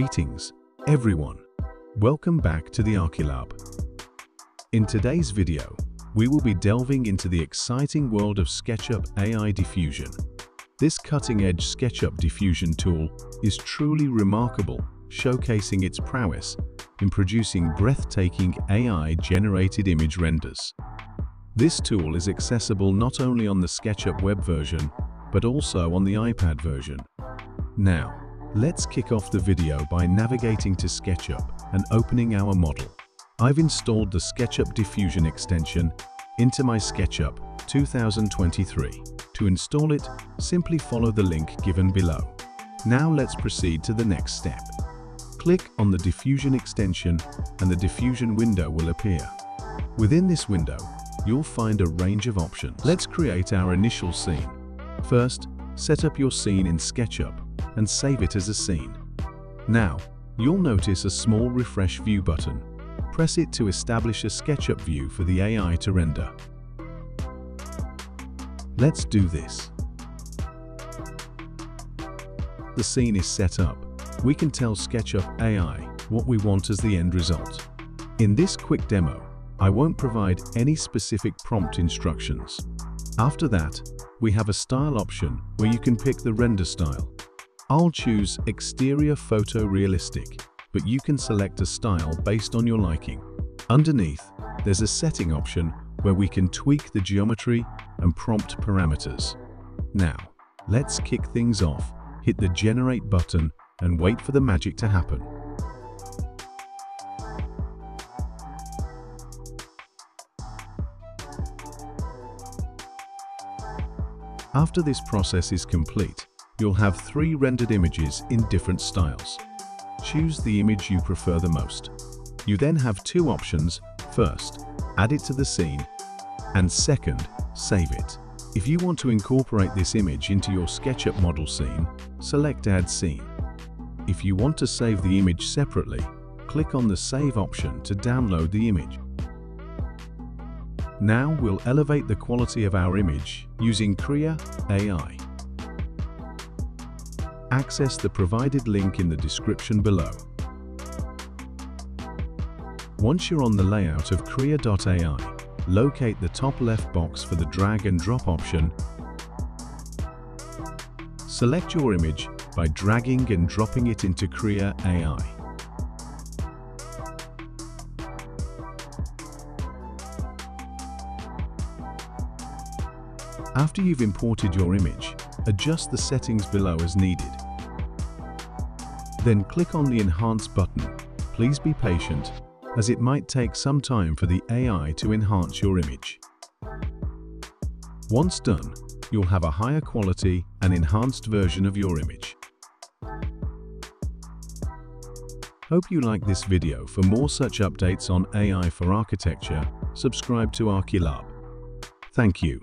Greetings, everyone. Welcome back to the Archilab. In today's video, we will be delving into the exciting world of Sketchup AI Diffusion. This cutting-edge Sketchup Diffusion tool is truly remarkable, showcasing its prowess in producing breathtaking AI-generated image renders. This tool is accessible not only on the Sketchup web version, but also on the iPad version. Now, let's kick off the video by navigating to Sketchup and opening our model. I've installed the Sketchup Diffusion extension into my Sketchup 2023. To install it, simply follow the link given below. Now let's proceed to the next step. Click on the Diffusion extension and the Diffusion window will appear. Within this window, you'll find a range of options. Let's create our initial scene. First, set up your scene in SketchUp and save it as a scene. Now, you'll notice a small Refresh View button. Press it to establish a SketchUp view for the AI to render. Let's do this. The scene is set up. We can tell SketchUp AI what we want as the end result. In this quick demo, I won't provide any specific prompt instructions. After that, we have a style option where you can pick the render style. I'll choose Exterior Photorealistic, but you can select a style based on your liking. Underneath, there's a setting option where we can tweak the geometry and prompt parameters. Now, let's kick things off. Hit the Generate button and wait for the magic to happen. After this process is complete, you'll have 3 rendered images in different styles. Choose the image you prefer the most. You then have 2 options. First, add it to the scene, and second, save it. If you want to incorporate this image into your SketchUp model scene, select Add Scene. If you want to save the image separately, click on the Save option to download the image. Now we'll elevate the quality of our image using Krea AI. Access the provided link in the description below. Once you're on the layout of Krea.ai, locate the top left box for the drag and drop option. Select your image by dragging and dropping it into Krea AI. After you've imported your image, adjust the settings below as needed. Then click on the Enhance button. Please be patient, as it might take some time for the AI to enhance your image. Once done, you'll have a higher quality and enhanced version of your image. Hope you like this video. For more such updates on AI for architecture, subscribe to Archilab. Thank you.